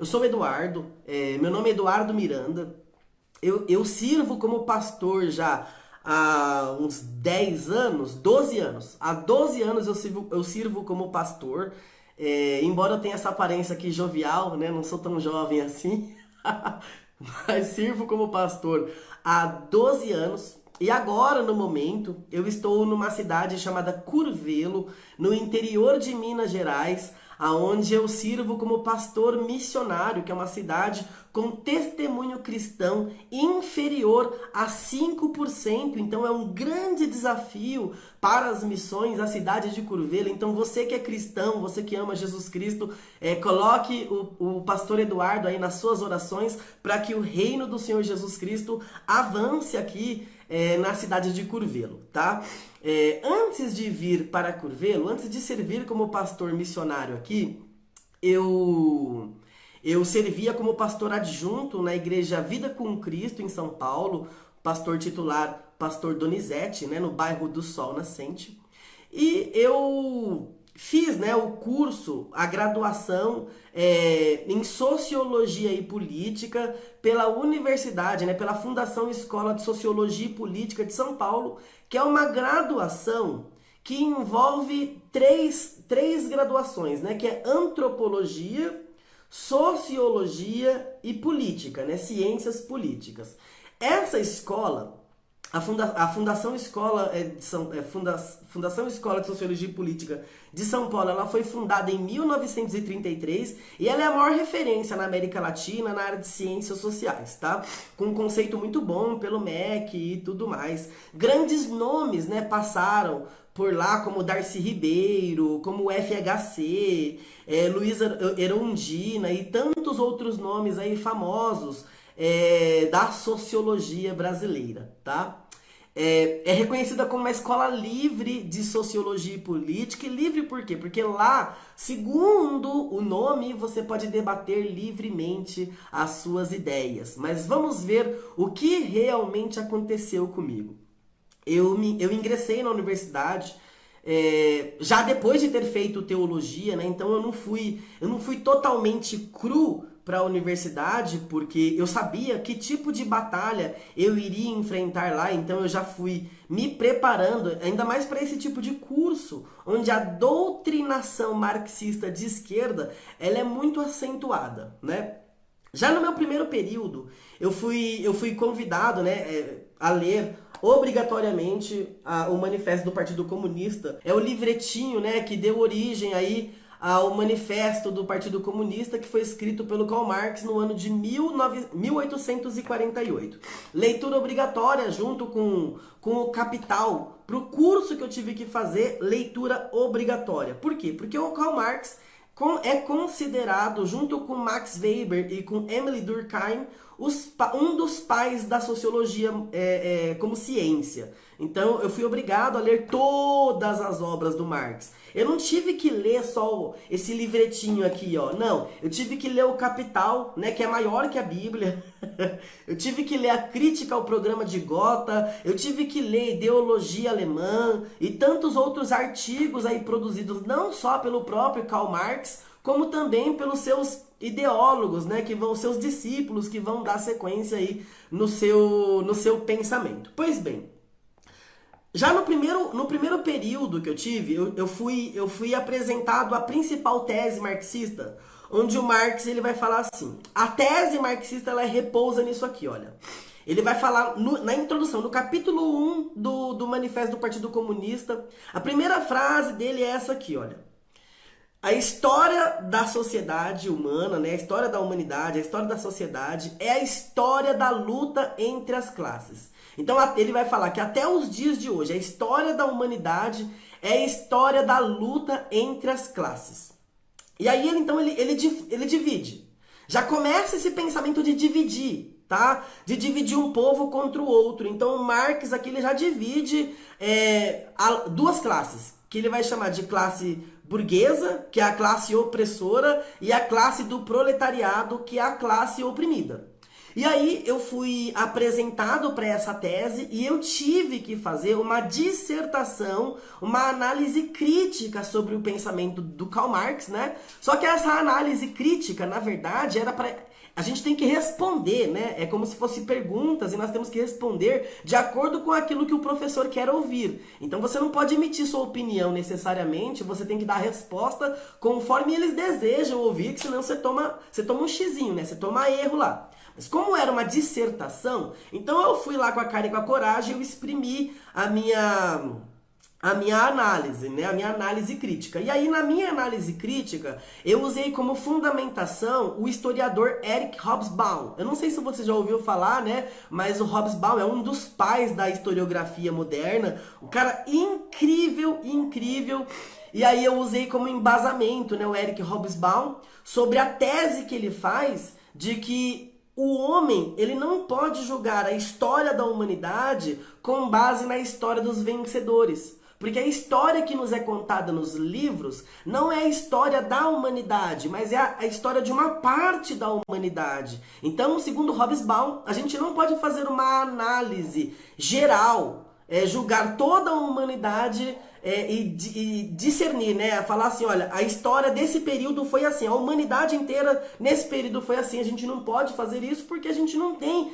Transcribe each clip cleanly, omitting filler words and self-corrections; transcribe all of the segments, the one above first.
Eu sou o Eduardo, meu nome é Eduardo Miranda. Eu sirvo como pastor já há uns 10 anos, 12 anos. Há 12 anos eu sirvo como pastor. Embora eu tenha essa aparência aqui jovial, né? Não sou tão jovem assim. Mas sirvo como pastor há 12 anos. E agora, no momento, eu estou numa cidade chamada Curvelo, no interior de Minas Gerais, aonde eu sirvo como pastor missionário, que é uma cidade com testemunho cristão inferior a 5%. Então é um grande desafio para as missões, a cidade de Curvelo. Então você que é cristão, você que ama Jesus Cristo, coloque o pastor Eduardo aí nas suas orações para que o reino do Senhor Jesus Cristo avance aqui na cidade de Curvelo, tá? Antes de vir para Curvelo, antes de servir como pastor missionário aqui, eu servia como pastor adjunto na igreja Vida com Cristo em São Paulo, pastor titular, pastor Donizete, né, no bairro do Sol Nascente. E eu fiz, né, o curso, a graduação em Sociologia e Política pela universidade, né, pela Fundação Escola de Sociologia e Política de São Paulo, que é uma graduação que envolve três graduações, né, que é Antropologia, Sociologia e Política, né, Ciências Políticas. Essa escola, a Fundação Escola Fundação Escola de Sociologia e Política de São Paulo, ela foi fundada em 1933 e ela é a maior referência na América Latina na área de ciências sociais, tá? Com um conceito muito bom pelo MEC e tudo mais. Grandes nomes, né, passaram por lá, como Darcy Ribeiro, como o FHC, Luísa Erundina e tantos outros nomes aí famosos da sociologia brasileira, tá? É reconhecida como uma escola livre de sociologia e política. E livre por quê? Porque lá, segundo o nome, você pode debater livremente as suas ideias. Mas vamos ver o que realmente aconteceu comigo. Eu ingressei na universidade já depois de ter feito teologia, né? Então eu não fui totalmente cru para a universidade, porque eu sabia que tipo de batalha eu iria enfrentar lá, então eu já fui me preparando, ainda mais para esse tipo de curso, onde a doutrinação marxista de esquerda, ela é muito acentuada, né? Já no meu primeiro período, eu fui convidado, né, a ler obrigatoriamente o Manifesto do Partido Comunista. É o livretinho, né, que deu origem aí ao Manifesto do Partido Comunista, que foi escrito pelo Karl Marx no ano de 1848. Leitura obrigatória junto com o Capital. Para o curso que eu tive que fazer, leitura obrigatória. Por quê? Porque o Karl Marx é considerado, junto com Max Weber e com Emile Durkheim, um dos pais da sociologia como ciência. Então eu fui obrigado a ler todas as obras do Marx. Eu não tive que ler só esse livretinho aqui, ó. Não, eu tive que ler o Capital, né, que é maior que a Bíblia. Eu tive que ler a Crítica ao Programa de Gotha. Eu tive que ler Ideologia Alemã e tantos outros artigos aí produzidos não só pelo próprio Karl Marx, como também pelos seus ideólogos, né, seus discípulos que vão dar sequência aí no seu pensamento. Pois bem, já no primeiro período que eu tive, eu fui apresentado a principal tese marxista, onde o Marx ele vai falar assim: a tese marxista ela repousa nisso aqui, olha. Ele vai falar na introdução, no capítulo 1 do Manifesto do Partido Comunista, a primeira frase dele é essa aqui, olha. A história da sociedade humana, né, a história da humanidade, a história da sociedade é a história da luta entre as classes. Então ele vai falar que até os dias de hoje, a história da humanidade é a história da luta entre as classes. E aí ele divide. Já começa esse pensamento de dividir, tá? De dividir um povo contra o outro. Então o Marx aqui ele já divide duas classes, que ele vai chamar de classe burguesa, que é a classe opressora, e a classe do proletariado, que é a classe oprimida. E aí eu fui apresentado para essa tese e eu tive que fazer uma dissertação, uma análise crítica sobre o pensamento do Karl Marx, né? Só que essa análise crítica, na verdade, era para a gente tem que responder, né? É como se fossem perguntas e nós temos que responder de acordo com aquilo que o professor quer ouvir. Então você não pode emitir sua opinião necessariamente, você tem que dar a resposta conforme eles desejam ouvir, que senão você toma um xizinho, né? Você toma erro lá. Mas como era uma dissertação, então eu fui lá com a cara e com a coragem, eu exprimi a minha análise, né? A minha análise crítica. E aí, na minha análise crítica, eu usei como fundamentação o historiador Eric Hobsbawm. Eu não sei se você já ouviu falar, né? Mas o Hobsbawm é um dos pais da historiografia moderna. Um cara incrível, incrível. E aí eu usei como embasamento, né, o Eric Hobsbawm sobre a tese que ele faz de que o homem, ele não pode julgar a história da humanidade com base na história dos vencedores. Porque a história que nos é contada nos livros não é a história da humanidade, mas é a história de uma parte da humanidade. Então, segundo Hobsbawm, a gente não pode fazer uma análise geral, julgar toda a humanidade e discernir, né? Falar assim, olha, a história desse período foi assim, a humanidade inteira nesse período foi assim. A gente não pode fazer isso porque a gente não tem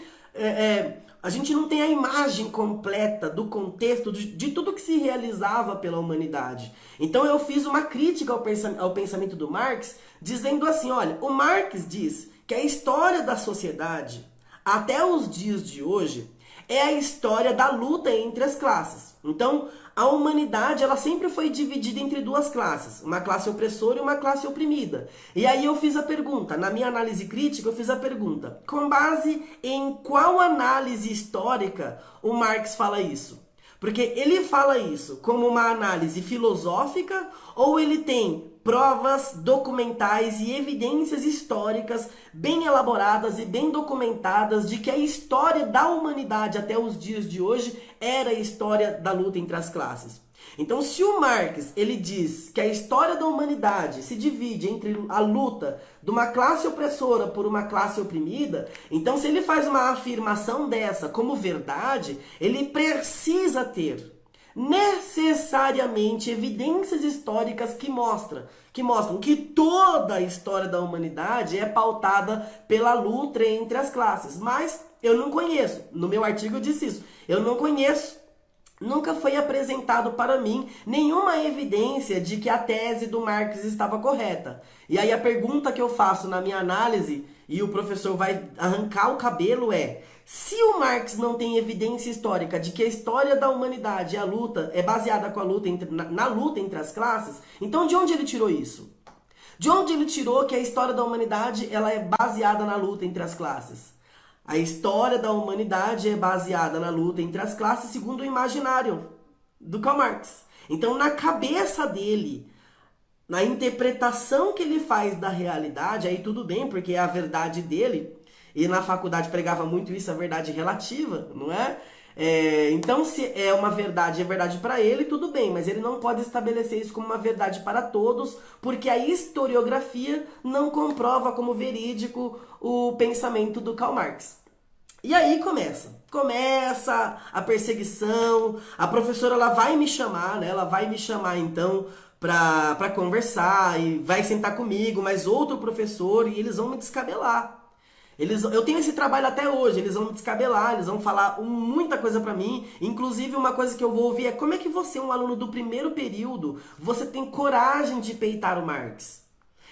a imagem completa do contexto de tudo que se realizava pela humanidade. Então eu fiz uma crítica ao pensamento do Marx, dizendo assim, olha, o Marx diz que a história da sociedade, até os dias de hoje, é a história da luta entre as classes. Então, a humanidade ela sempre foi dividida entre duas classes, uma classe opressora e uma classe oprimida. E aí eu fiz a pergunta, na minha análise crítica eu fiz a pergunta, com base em qual análise histórica o Marx fala isso? Porque ele fala isso como uma análise filosófica ou ele tem provas documentais e evidências históricas bem elaboradas e bem documentadas de que a história da humanidade até os dias de hoje era a história da luta entre as classes. Então, se o Marx ele diz que a história da humanidade se divide entre a luta de uma classe opressora por uma classe oprimida, então se ele faz uma afirmação dessa como verdade, ele precisa ter necessariamente evidências históricas que mostram que toda a história da humanidade é pautada pela luta entre as classes. Mas eu não conheço, no meu artigo eu disse isso, eu não conheço, nunca foi apresentado para mim nenhuma evidência de que a tese do Marx estava correta. E aí a pergunta que eu faço na minha análise, e o professor vai arrancar o cabelo, é: se o Marx não tem evidência histórica de que a história da humanidade e a luta é baseada com a luta na luta entre as classes, então de onde ele tirou isso? De onde ele tirou que a história da humanidade ela é baseada na luta entre as classes? A história da humanidade é baseada na luta entre as classes segundo o imaginário do Karl Marx. Então, na cabeça dele, na interpretação que ele faz da realidade, aí tudo bem, porque é a verdade dele, e na faculdade pregava muito isso, a verdade relativa, não é? Então, se é uma verdade, é verdade para ele, tudo bem, mas ele não pode estabelecer isso como uma verdade para todos, porque a historiografia não comprova como verídico o pensamento do Karl Marx. E aí começa a perseguição, a professora ela vai me chamar, né? Ela vai me chamar então para conversar e vai sentar comigo, mais outro professor, e eles vão me descabelar. Eu tenho esse trabalho até hoje, eles vão me descabelar, eles vão falar muita coisa pra mim, inclusive uma coisa que eu vou ouvir é: como é que você, um aluno do primeiro período, você tem coragem de peitar o Marx?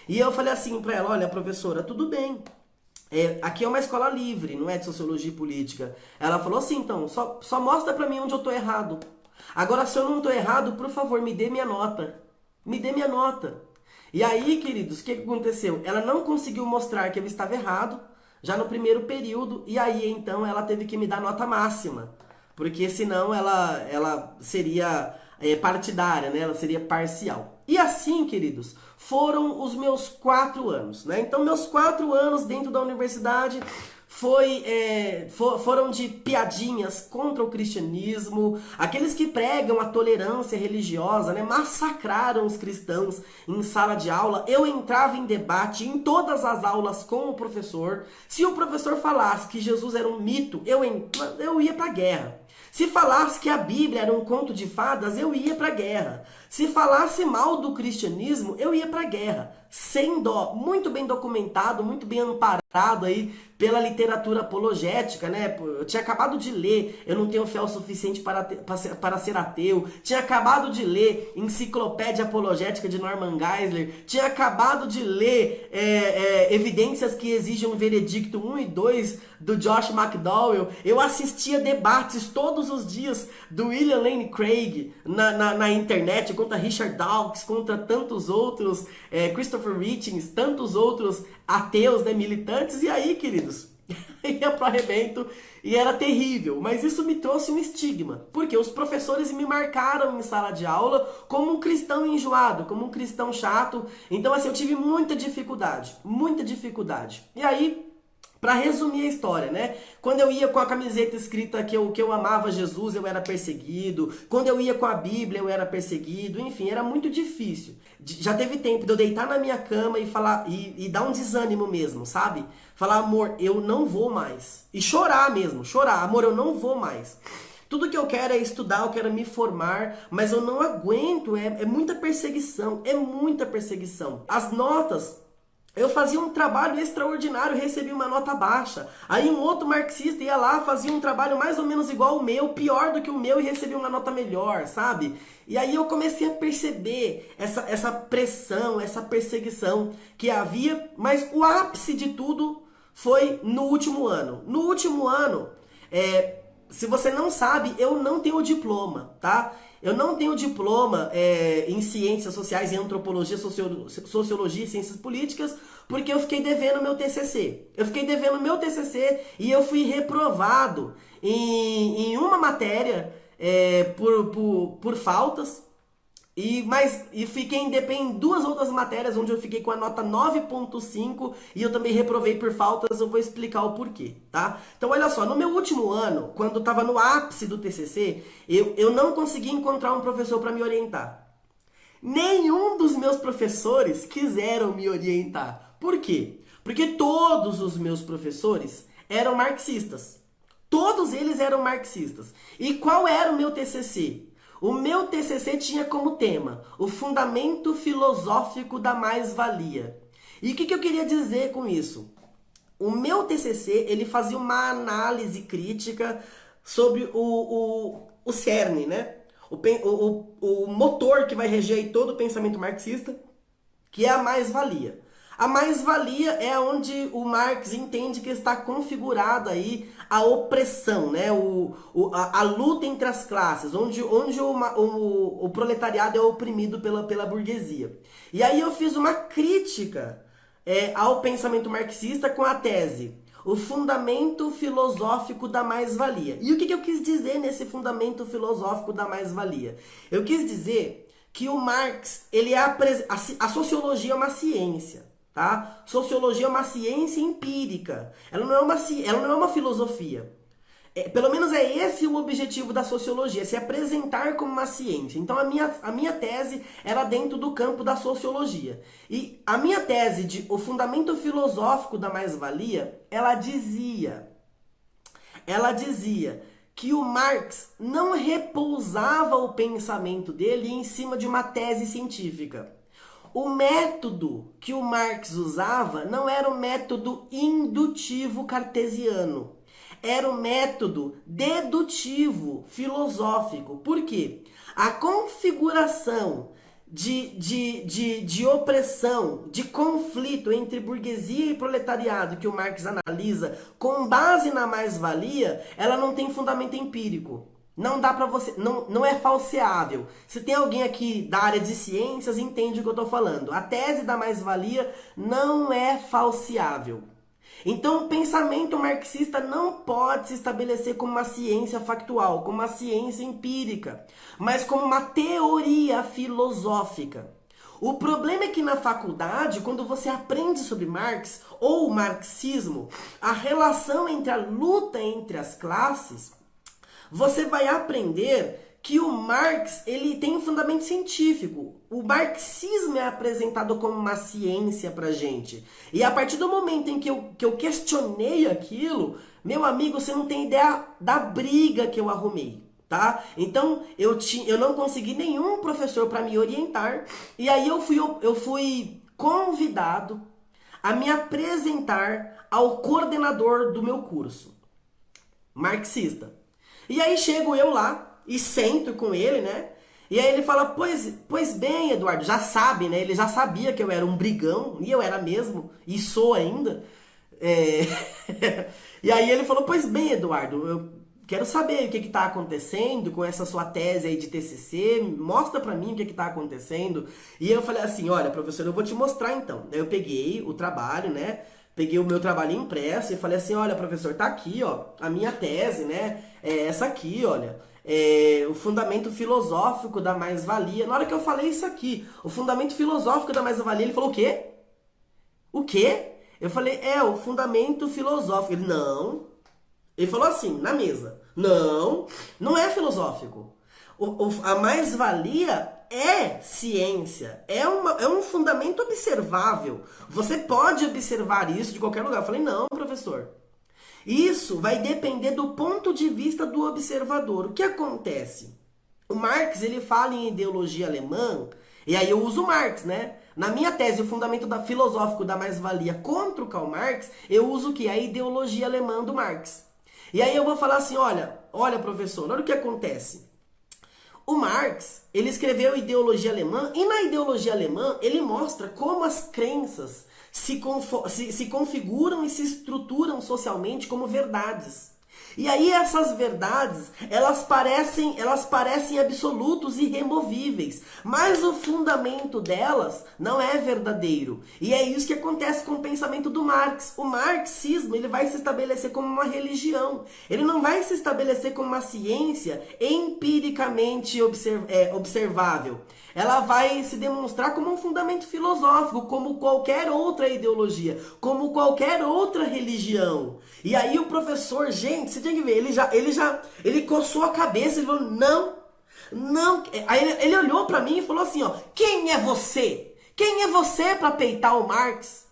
E eu falei assim pra ela: olha, professora, tudo bem, aqui é uma escola livre, não é de sociologia e política. Ela falou assim: então, só mostra pra mim onde eu tô errado. Agora, se eu não tô errado, por favor, me dê minha nota. Me dê minha nota. E aí, queridos, o que aconteceu? Ela não conseguiu mostrar que eu estava errado, já no primeiro período, e aí então ela teve que me dar nota máxima, porque senão ela seria partidária, né? Ela seria parcial. E assim, queridos, foram os meus 4 anos, né? Então, meus 4 anos dentro da universidade foram de piadinhas contra o cristianismo. Aqueles que pregam a tolerância religiosa, né, massacraram os cristãos em sala de aula. Eu entrava em debate em todas as aulas com o professor. Se o professor falasse que Jesus era um mito, eu ia pra guerra. Se falasse que a Bíblia era um conto de fadas, eu ia pra guerra. Se falasse mal do cristianismo, eu ia pra guerra. Sem dó, muito bem documentado, muito bem amparado aí pela literatura apologética, né? Eu tinha acabado de ler Eu Não Tenho Fé o Suficiente para Ser Ateu, tinha acabado de ler Enciclopédia Apologética de Norman Geisler, tinha acabado de ler Evidências que Exigem um Veredicto 1 e 2 do Josh McDowell. Eu assistia debates todos os dias do William Lane Craig na internet contra Richard Dawkins, contra tantos outros, Christopher Hitchens, tantos outros ateus, né, militantes. E aí, queridos, ia pro arrebento e era terrível. Mas isso me trouxe um estigma, porque os professores me marcaram em sala de aula como um cristão enjoado, como um cristão chato. Então, assim, eu tive muita dificuldade, muita dificuldade. E aí, pra resumir a história, né? Quando eu ia com a camiseta escrita que eu amava Jesus, eu era perseguido. Quando eu ia com a Bíblia, eu era perseguido. Enfim, era muito difícil. Já teve tempo de eu deitar na minha cama e falar, e dar um desânimo mesmo, sabe? Falar, amor, eu não vou mais. E chorar mesmo, chorar. Amor, eu não vou mais. Tudo que eu quero é estudar, eu quero me formar, mas eu não aguento, é muita perseguição, é muita perseguição. As notas... Eu fazia um trabalho extraordinário, recebia uma nota baixa. Aí um outro marxista ia lá, fazia um trabalho mais ou menos igual ao meu, pior do que o meu, e recebia uma nota melhor, sabe? E aí eu comecei a perceber essa pressão, essa perseguição que havia, mas o ápice de tudo foi no último ano. No último ano, se você não sabe, eu não tenho diploma, tá? Eu não tenho diploma em ciências sociais, em antropologia, sociologia e ciências políticas, porque eu fiquei devendo meu TCC. Eu fiquei devendo meu TCC e eu fui reprovado em uma matéria por faltas. E fiquei em duas outras matérias onde eu fiquei com a nota 9,5 e eu também reprovei por faltas. Eu vou explicar o porquê, tá? Então olha só, no meu último ano, quando eu estava no ápice do TCC, eu não consegui encontrar um professor para me orientar. Nenhum dos meus professores quiseram me orientar. Por quê? Porque todos os meus professores eram marxistas. Todos eles eram marxistas. E qual era o meu TCC? O meu TCC tinha como tema o fundamento filosófico da mais-valia. E o que eu queria dizer com isso? O meu TCC, ele fazia uma análise crítica sobre o cerne, né? O motor que vai reger aí todo o pensamento marxista, que é a mais-valia. A mais-valia é onde o Marx entende que está configurada aí a opressão, né? A luta entre as classes, onde o proletariado é oprimido pela burguesia. E aí eu fiz uma crítica ao pensamento marxista com a tese o fundamento filosófico da mais-valia. E o que eu quis dizer nesse fundamento filosófico da mais-valia? Eu quis dizer que o Marx, a sociologia é uma ciência. Tá? Sociologia é uma ciência empírica. Ela não é uma filosofia. Pelo menos é esse o objetivo da sociologia, se apresentar como uma ciência. Então a minha tese era dentro do campo da sociologia. E a minha tese de o fundamento filosófico da mais-valia, ela dizia que o Marx não repousava o pensamento dele em cima de uma tese científica. O método que o Marx usava não era o método indutivo cartesiano. Era o método dedutivo filosófico. Por quê? A configuração de opressão, de conflito entre burguesia e proletariado que o Marx analisa com base na mais-valia, ela não tem fundamento empírico. Não dá pra você, não é falseável. Se tem alguém aqui da área de ciências, entende o que eu tô falando. A tese da mais-valia não é falseável. Então o pensamento marxista não pode se estabelecer como uma ciência factual, como uma ciência empírica, mas como uma teoria filosófica. O problema é que na faculdade, quando você aprende sobre Marx ou o marxismo, a relação entre a luta entre as classes, você vai aprender que o Marx ele tem um fundamento científico. O marxismo é apresentado como uma ciência pra gente. E a partir do momento em que eu questionei aquilo, meu amigo, você não tem ideia da briga que eu arrumei. Tá? Então eu não consegui nenhum professor para me orientar. E aí eu fui convidado a me apresentar ao coordenador do meu curso, marxista. E aí chego eu lá e sento com ele, né? E aí ele fala, pois bem, Eduardo, já sabe, né? Ele já sabia que eu era um brigão, e eu era mesmo, e sou ainda. É... e aí ele falou, pois bem, Eduardo, eu quero saber o que está acontecendo com essa sua tese aí de TCC, mostra pra mim o que está acontecendo. E eu falei assim, olha, professor, eu vou te mostrar então. Daí eu peguei o trabalho, né? Peguei o meu trabalho impresso e falei assim, olha, professor, tá aqui, ó, a minha tese, né? É essa aqui, olha. O fundamento filosófico da mais-valia. Na hora que eu falei isso aqui, o fundamento filosófico da mais-valia, ele falou o quê? O quê? Eu falei, o fundamento filosófico. Ele, não. Ele falou assim, na mesa. Não, não é filosófico. A mais-valia é ciência, é um fundamento observável. Você pode observar isso de qualquer lugar. Eu falei, não, professor. Isso vai depender do ponto de vista do observador. O que acontece? O Marx, ele fala em ideologia alemã, e aí eu uso Marx, né? Na minha tese, o fundamento filosófico da mais-valia contra o Karl Marx, eu uso o que? A ideologia alemã do Marx. E aí eu vou falar assim, olha professor, olha o que acontece. O Marx, ele escreveu Ideologia Alemã, e na Ideologia Alemã ele mostra como as crenças se configuram e se estruturam socialmente como verdades. E aí essas verdades, elas parecem absolutos e irremovíveis, mas o fundamento delas não é verdadeiro. E é isso que acontece com o pensamento do Marx. O marxismo, ele vai se estabelecer como uma religião. Ele não vai se estabelecer como uma ciência empiricamente observável. Ela vai se demonstrar como um fundamento filosófico, como qualquer outra ideologia, como qualquer outra religião. E aí o professor, gente, você tem que ver, ele coçou a cabeça e falou, não. Aí ele olhou pra mim e falou assim, ó, quem é você? Quem é você pra peitar o Marx?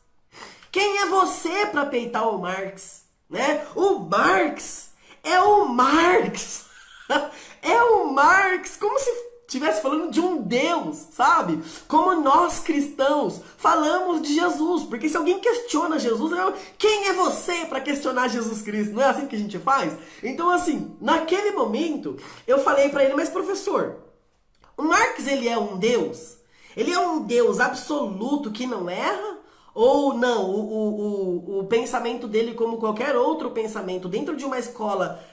Quem é você pra peitar o Marx? Né? O Marx é o Marx. É o Marx, como se estivesse falando de um Deus, sabe? Como nós cristãos falamos de Jesus. Porque se alguém questiona Jesus, quem é você para questionar Jesus Cristo? Não é assim que a gente faz? Então assim, naquele momento, eu falei para ele, mas professor, o Marx ele é um Deus? Ele é um Deus absoluto que não erra? Ou não, o pensamento dele, como qualquer outro pensamento, dentro de uma escola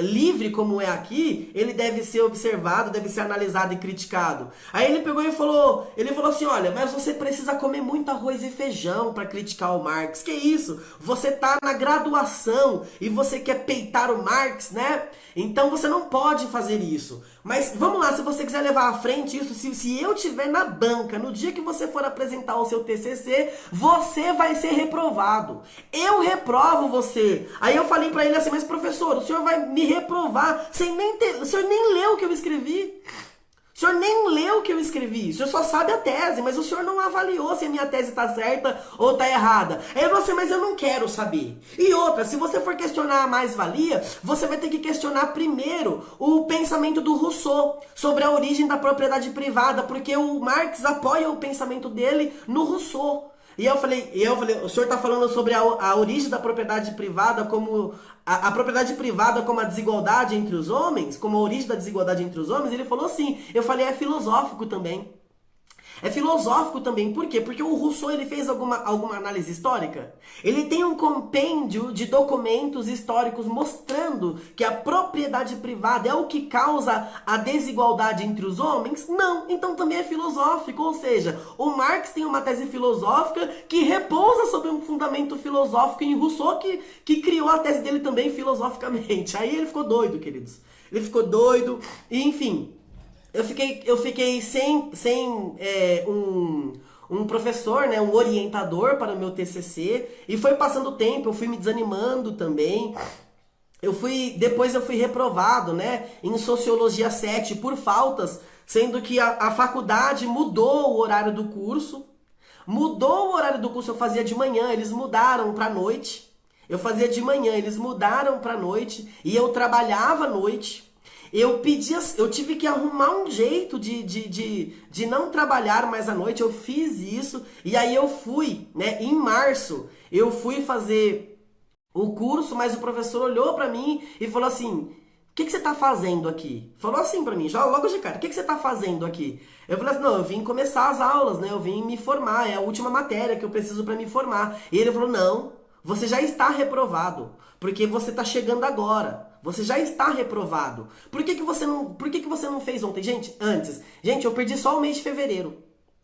livre como é aqui, ele deve ser observado, deve ser analisado e criticado. Aí ele pegou e falou assim, olha, mas você precisa comer muito arroz e feijão para criticar o Marx. Que isso? Você tá na graduação e você quer peitar o Marx, né? Então você não pode fazer isso. Mas vamos lá, se você quiser levar à frente isso, se eu estiver na banca, no dia que você for apresentar o seu TCC, você vai ser reprovado. Eu reprovo você. Aí eu falei pra ele assim, mas professor, o senhor vai me reprovar sem o senhor nem leu o que eu escrevi. O senhor nem leu o que eu escrevi, o senhor só sabe a tese, mas o senhor não avaliou se a minha tese está certa ou está errada. Aí você, mas eu não quero saber. E outra, se você for questionar a mais-valia, você vai ter que questionar primeiro o pensamento do Rousseau sobre a origem da propriedade privada, porque o Marx apoia o pensamento dele no Rousseau. E eu falei, o senhor está falando sobre a origem da propriedade privada como a propriedade privada como a desigualdade entre os homens, como a origem da desigualdade entre os homens? Ele falou sim. Eu falei, é filosófico também. É filosófico também. Por quê? Porque o Rousseau ele fez alguma análise histórica. Ele tem um compêndio de documentos históricos mostrando que a propriedade privada é o que causa a desigualdade entre os homens? Não. Então também é filosófico. Ou seja, o Marx tem uma tese filosófica que repousa sobre um fundamento filosófico em Rousseau que criou a tese dele também filosoficamente. Aí ele ficou doido, queridos. Ele ficou doido. E, enfim... eu fiquei sem um professor, né, um orientador para o meu TCC, e foi passando o tempo, eu fui me desanimando também. Depois eu fui reprovado, né, em Sociologia 7 por faltas, sendo que a faculdade mudou o horário do curso. Mudou o horário do curso, eu fazia de manhã, eles mudaram para noite. Eu fazia de manhã, eles mudaram para noite e eu trabalhava à noite. Eu tive que arrumar um jeito de não trabalhar mais à noite. Eu fiz isso e aí eu fui, né? Em março, eu fui fazer o curso, mas o professor olhou pra mim e falou assim: o que que você tá fazendo aqui? Falou assim pra mim, já logo de cara: o que que você tá fazendo aqui? Eu falei assim: não, eu vim começar as aulas, né? Eu vim me formar, é a última matéria que eu preciso pra me formar. E ele falou: não, você já está reprovado, porque você tá chegando agora. Você já está reprovado. Por que que você não fez ontem? Gente, eu perdi só o mês de fevereiro.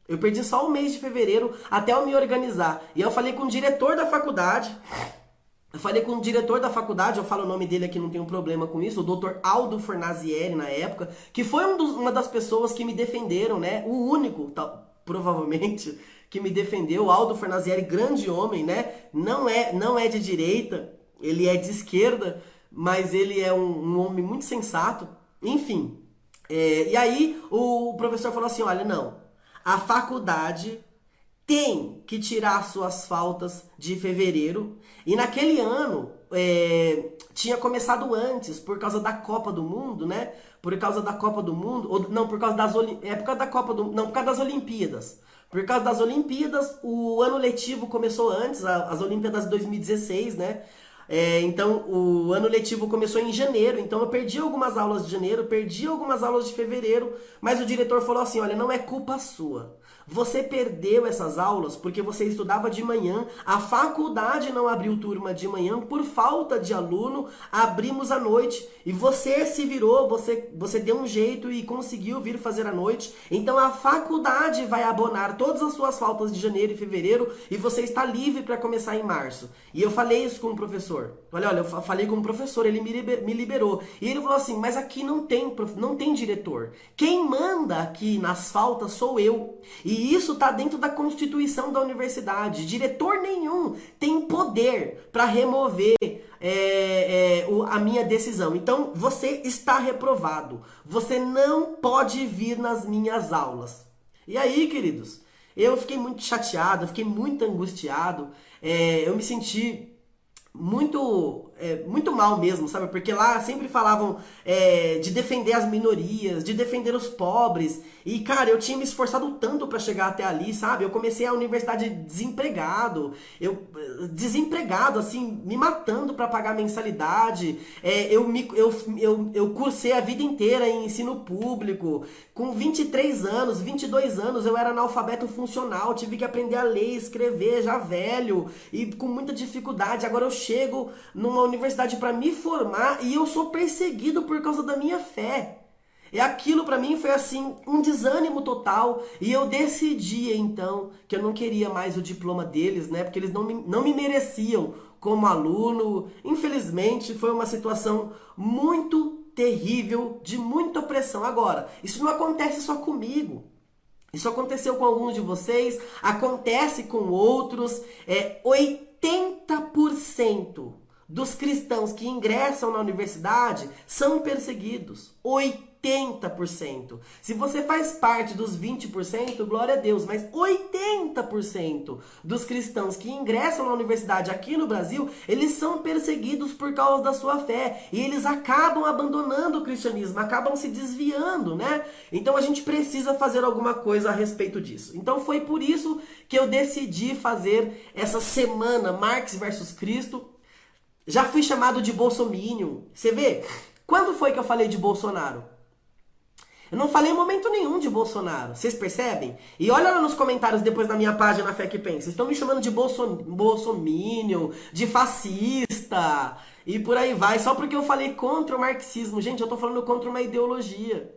Eu perdi só o mês de fevereiro até eu me organizar. E eu falei com o diretor da faculdade. Eu falo o nome dele aqui, não tenho problema com isso, o Dr. Aldo Fornazieri, na época, que foi uma das pessoas que me defenderam, né? O único, provavelmente, que me defendeu. O Aldo Fornazieri, grande homem, né? Não é de direita, ele é de esquerda, mas ele é um homem muito sensato. Enfim, e aí o professor falou assim: olha, não, a faculdade tem que tirar suas faltas de fevereiro. E naquele ano, tinha começado antes, por causa da Copa do Mundo, né? Por causa da Copa do Mundo, ou não, por causa por causa da Copa do, não, por causa das Olimpíadas. Por causa das Olimpíadas, o ano letivo começou antes, as Olimpíadas de 2016, né? Então, o ano letivo começou em janeiro, então eu perdi algumas aulas de janeiro, perdi algumas aulas de fevereiro, mas o diretor falou assim: olha, não é culpa sua. Você perdeu essas aulas porque você estudava de manhã, a faculdade não abriu turma de manhã, por falta de aluno, abrimos à noite. E você se virou, você deu um jeito e conseguiu vir fazer à noite. Então a faculdade vai abonar todas as suas faltas de janeiro e fevereiro e você está livre para começar em março. E eu falei isso com o professor. Olha, eu falei com o professor, ele me liberou. E ele falou assim: mas aqui não tem diretor. Quem manda aqui nas faltas sou eu. E isso está dentro da Constituição da universidade. Diretor nenhum tem poder para remover a minha decisão. Então, você está reprovado. Você não pode vir nas minhas aulas. E aí, queridos, eu fiquei muito chateado, eu fiquei muito angustiado. Eu me senti muito mal mesmo, sabe? Porque lá sempre falavam de defender as minorias, de defender os pobres. E, cara, eu tinha me esforçado tanto pra chegar até ali, sabe? Eu comecei a universidade desempregado, assim, me matando pra pagar mensalidade. Eu cursei a vida inteira em ensino público. Com 23 anos, 22 anos, eu era analfabeto funcional, tive que aprender a ler, escrever, já velho, e com muita dificuldade. Agora eu chego numa universidade para me formar e eu sou perseguido por causa da minha fé. E aquilo para mim foi assim, um desânimo total. E eu decidi então que eu não queria mais o diploma deles, né? Porque eles não me mereciam como aluno. Infelizmente foi uma situação muito terrível, de muita opressão. Agora, isso não acontece só comigo. Isso aconteceu com alguns de vocês, acontece com outros. 80% dos cristãos que ingressam na universidade são perseguidos. 80%. Se você faz parte dos 20%, glória a Deus, mas 80% dos cristãos que ingressam na universidade aqui no Brasil, eles são perseguidos por causa da sua fé. E eles acabam abandonando o cristianismo, acabam se desviando, né? Então a gente precisa fazer alguma coisa a respeito disso. Então foi por isso que eu decidi fazer essa semana Marx versus Cristo. Já fui chamado de bolsominion. Você vê? Quando foi que eu falei de Bolsonaro? Eu não falei em momento nenhum de Bolsonaro. Vocês percebem? E olha lá nos comentários depois na minha página Fé que Pensa. Vocês estão me chamando de bolsominion, de fascista e por aí vai. Só porque eu falei contra o marxismo. Gente, eu estou falando contra uma ideologia.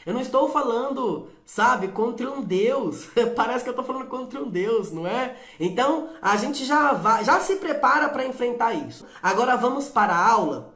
Eu não estou falando, sabe, contra um Deus. Parece que eu estou falando contra um Deus, não é? Então, a gente já se prepara para enfrentar isso. Agora vamos para a aula.